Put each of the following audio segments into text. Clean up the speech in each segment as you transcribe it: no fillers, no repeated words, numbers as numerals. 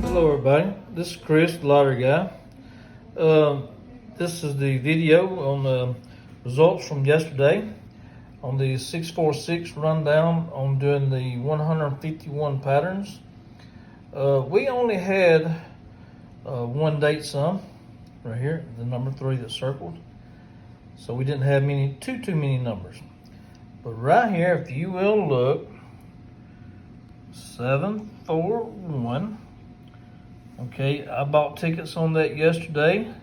Hello everybody, this is Chris, the lottery guy. This is the video on the results from yesterday on the 646 rundown on doing the 151 patterns. We only had one date sum right here, the number 3 that's circled. So we didn't have too many numbers. But right here, if you will look, 741. Okay, I bought tickets on that yesterday.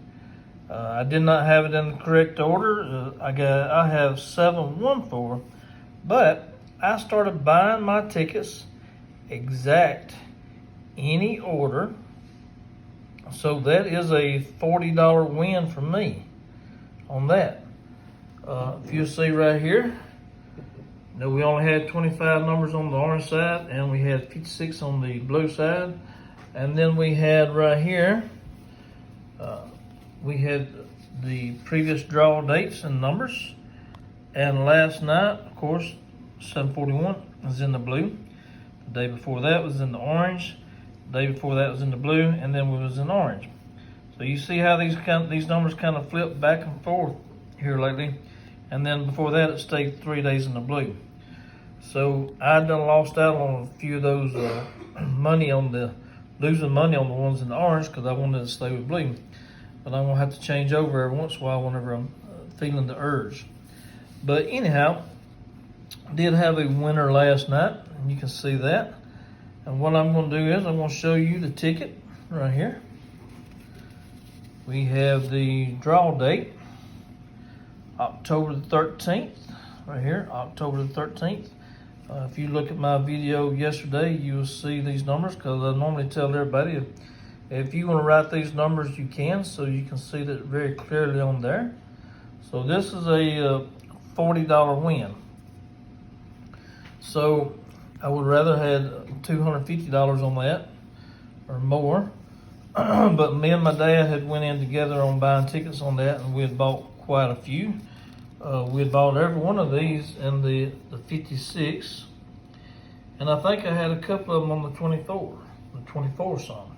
I did not have it in the correct order. I have 714, but I started buying my tickets exact any order. So that is a $40 win for me on that. If you see right here, we only had 25 numbers on the orange side, and we had 56 on the blue side. And then we had right here, we had the previous draw dates and numbers. And last night, of course, 741 was in the blue. The day before that was in the orange. The day before that was in the blue, and then we was in orange. So you see how these numbers kind of flip back and forth here lately. And then before that, it stayed 3 days in the blue. So I done lost out on a few of those losing money on the ones in the orange because I wanted to stay with blue. But I'm gonna have to change over every once in a while whenever I'm feeling the urge. But anyhow, did have a winner last night, and you can see that. And what I'm gonna do is I'm gonna show you the ticket right here. We have the draw date, October the 13th, right here, October the 13th. If you look at my video yesterday, you will see these numbers because I normally tell everybody if you want to write these numbers, you can, so you can see that very clearly on there. So this is a $40 win. So I would rather had $250 on that or more. But me and my dad had went in together on buying tickets on that, and we had bought quite a few. We had bought every one of these in the 56, and I think I had a couple of them on the 24 some.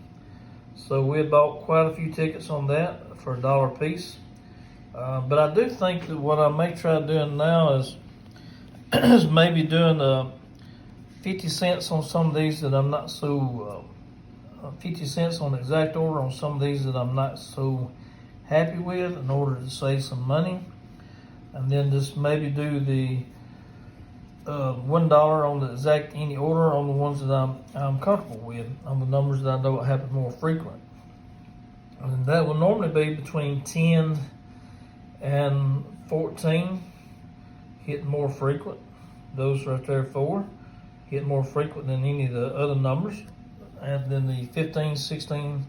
So we had bought quite a few tickets on that for $1 a piece. But I do think that what I may try doing now is maybe doing 50 cents on some of these that I'm not so 50 cents on the exact order on some of these that I'm not so happy with in order to save some money. And then just maybe do the $1 on the exact any order on the ones that I'm comfortable with, on the numbers that I know happen more frequent. And that will normally be between 10 and 14, hit more frequent. Those right there 4 hit more frequent than any of the other numbers. And then the 15, 16,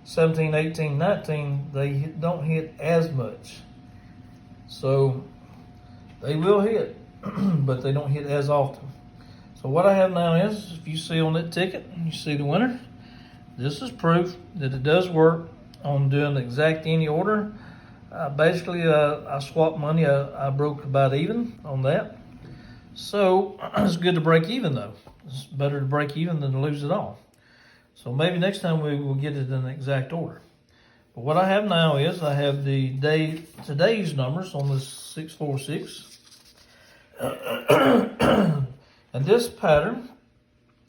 17, 18, 19, they don't hit as much. So they will hit, but they don't hit as often. So what I have now is, if you see on that ticket, you see the winner. This is proof that it does work on doing the exact any order. Basically, I swapped money. I broke about even on that. So it's good to break even though. It's better to break even than to lose it all. So maybe next time we will get it in the exact order. But what I have now is I have today's numbers on this 646. And this pattern,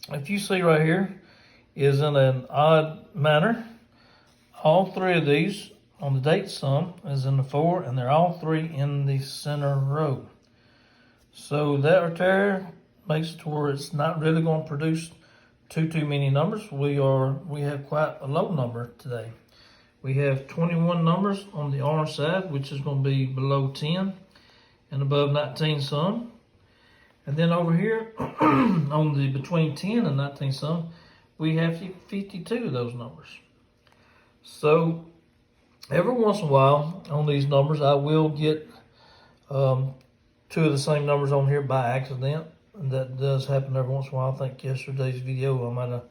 if you see right here, is in an odd manner. All 3 of these on the date sum is in the 4, and they're all 3 in the center row. So that right there makes it to where it's not really going to produce too many numbers. We have quite a low number today. We have 21 numbers on the orange side, which is going to be below 10 and above 19 some. And then over here, on the between 10 and 19 some, we have 52 of those numbers. So every once in a while on these numbers, I will get 2 of the same numbers on here by accident. And that does happen every once in a while. I think yesterday's video, I might have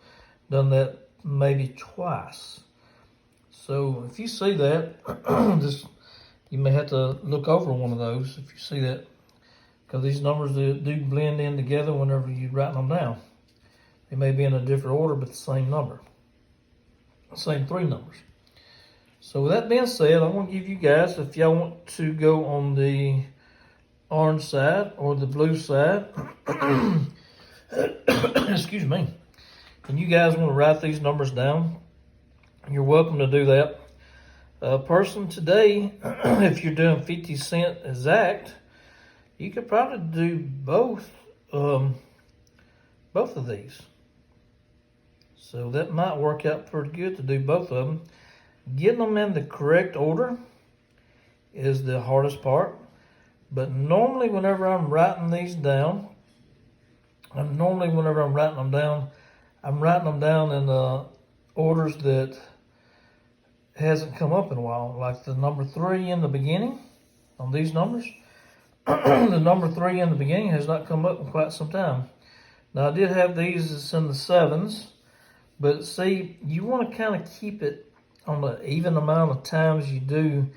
done that maybe twice. So if you see that, you may have to look over one of those. If you see that because these numbers do blend in together whenever you write them down. They may be in a different order, but the same number, same three numbers. So with that being said, I'm gonna give you guys, if y'all want to go on the orange side or the blue side, excuse me, and you guys want to write these numbers down, you're welcome to do that. Person today, if you're doing 50 cent exact, you could probably do both of these. So that might work out pretty good to do both of them. Getting them in the correct order is the hardest part. But normally whenever I'm writing these down, I'm writing them down in orders that hasn't come up in a while. Like the number 3 in the beginning on these numbers. The number 3 in the beginning has not come up in quite some time. Now I did have these as in the 7s, but see, you want to kind of keep it on the even amount of times you do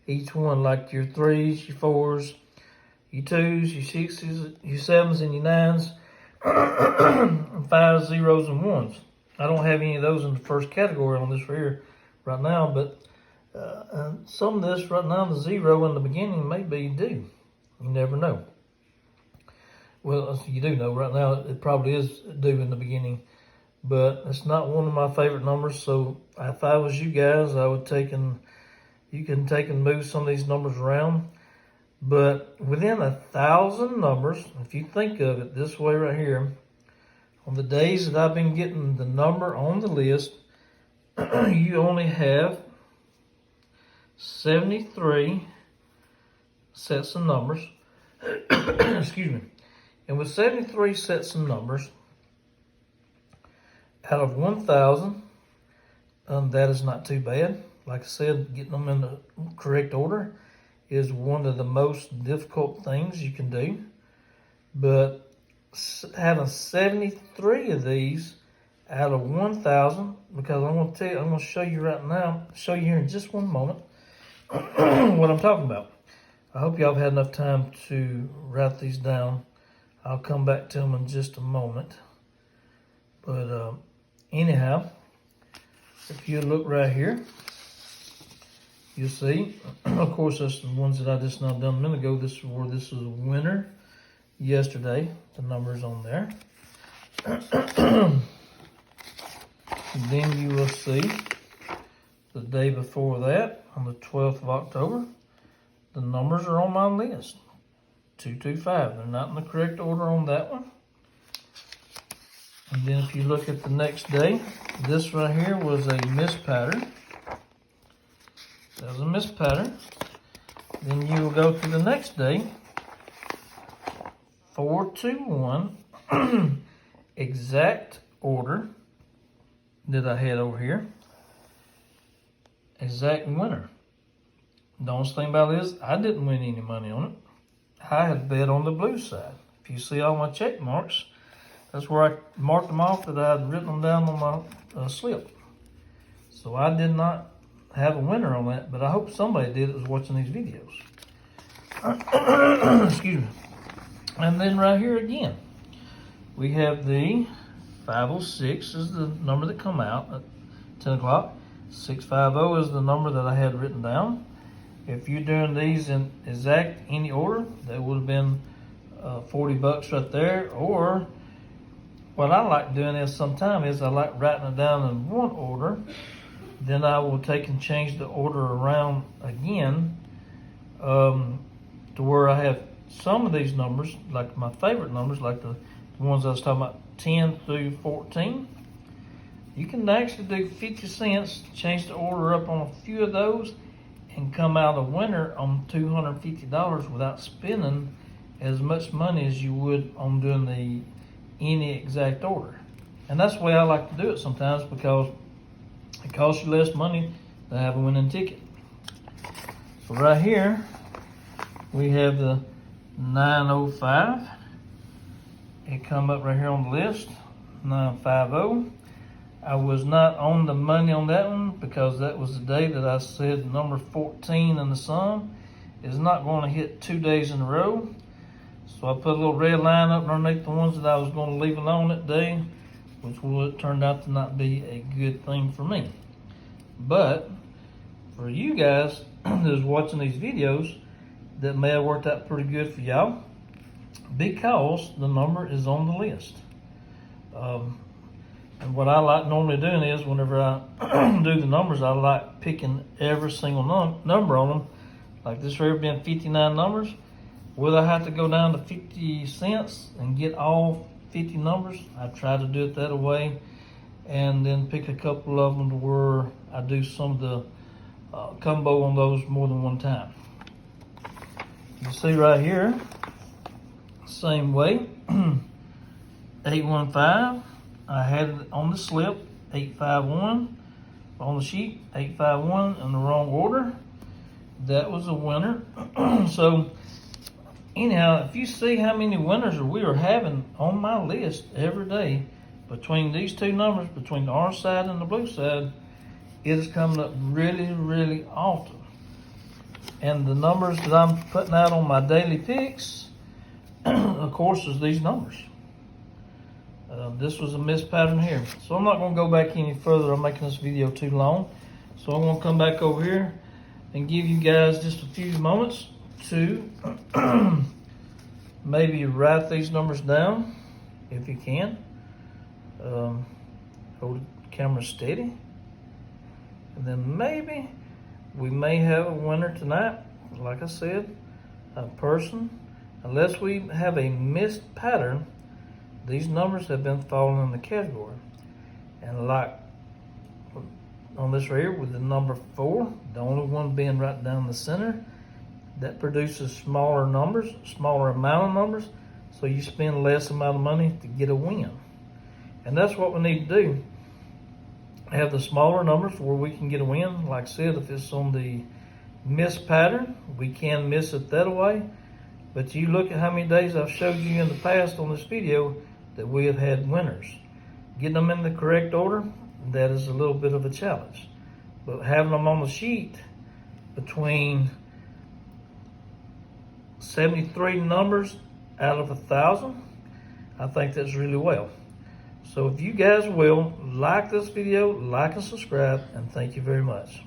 each one, like your 3s, your 4s, your 2s, your 6s, your 7s, and your 9s, and 5s, 0s, and 1s. I don't have any of those in the first category on this right now, but some of this right now, the 0 in the beginning may be due. You never know. Well, you do know right now it probably is due in the beginning, but it's not one of my favorite numbers. So if I was you guys, I would you can take and move some of these numbers around. But within 1,000 numbers, if you think of it this way right here, on the days that I've been getting the number on the list, you only have 73 sets of numbers. Excuse me. And with 73 sets of numbers, out of 1,000, that is not too bad. Like I said, getting them in the correct order is one of the most difficult things you can do. But having 73 of these out of 1,000, because I'm going to show you right now, show you here in just one moment what I'm talking about. I hope y'all have had enough time to write these down. I'll come back to them in just a moment. But anyhow, if you look right here, you'll see, of course, that's the ones that I just now done a minute ago. This is a winner yesterday. The number's on there. Then you will see the day before that, on the 12th of October, the numbers are on my list. 225. They're not in the correct order on that one. And then if you look at the next day, this right here was a missed pattern. That was a missed pattern. Then you will go to the next day, 421, exact order that I had over here. Exact winner. The only thing about it is I didn't win any money on it. I had bet on the blue side. If you see all my check marks, that's where I marked them off that I had written them down on my slip. So I did not have a winner on that, but I hope somebody did that was watching these videos. Excuse me. And then right here again, we have the 506 is the number that come out at 10 o'clock. 650 is the number that I had written down. If you're doing these in exact any order, that would have been $40 right there. Or what I like doing is sometimes I like writing it down in one order. Then I will take and change the order around again to where I have some of these numbers, like my favorite numbers, like the ones I was talking about, 10 through 14. You can actually do 50 cents, change the order up on a few of those, and come out a winner on $250 without spending as much money as you would on doing any exact order. And that's the way I like to do it sometimes, because it costs you less money to have a winning ticket. So right here, we have the 905. It come up right here on the list, 950. I was not on the money on that one because that was the day that I said number 14 in the sum is not going to hit 2 days in a row. So I put a little red line up underneath the ones that I was going to leave alone that day, which turned out to not be a good thing for me. But for you guys that's watching these videos, that may have worked out pretty good for y'all, because the number is on the list. And what I like normally doing is, whenever I do the numbers, I like picking every single number on them. Like this here being 59 numbers, will I have to go down to 50 cents and get all 50 numbers? I try to do it that way, and then pick a couple of them to where I do some of the combo on those more than one time. You see right here, same way, 815, I had it on the slip, 851, on the sheet, 851 in the wrong order. That was a winner. So anyhow, if you see how many winners we are having on my list every day between these two numbers, between the orange side and the blue side, it is coming up really, really often. And the numbers that I'm putting out on my daily picks, of course, is these numbers. This was a missed pattern here. So I'm not going to go back any further. I'm making this video too long. So I'm going to come back over here and give you guys just a few moments to maybe write these numbers down if you can. Hold the camera steady. And then maybe we may have a winner tonight. Like I said, a person, unless we have a missed pattern, these numbers have been falling in the category. And like on this right here with the number 4, the only one being right down the center, that produces smaller numbers, smaller amount of numbers, so you spend less amount of money to get a win. And that's what we need to do. Have the smaller numbers where we can get a win. Like I said, if it's on the miss pattern, we can miss it that way. But you look at how many days I've showed you in the past on this video that we have had winners. Getting them in the correct order, that is a little bit of a challenge. But having them on the sheet between 73 numbers out of 1,000, I think that's really well. So if you guys will like this video, like and subscribe, and thank you very much.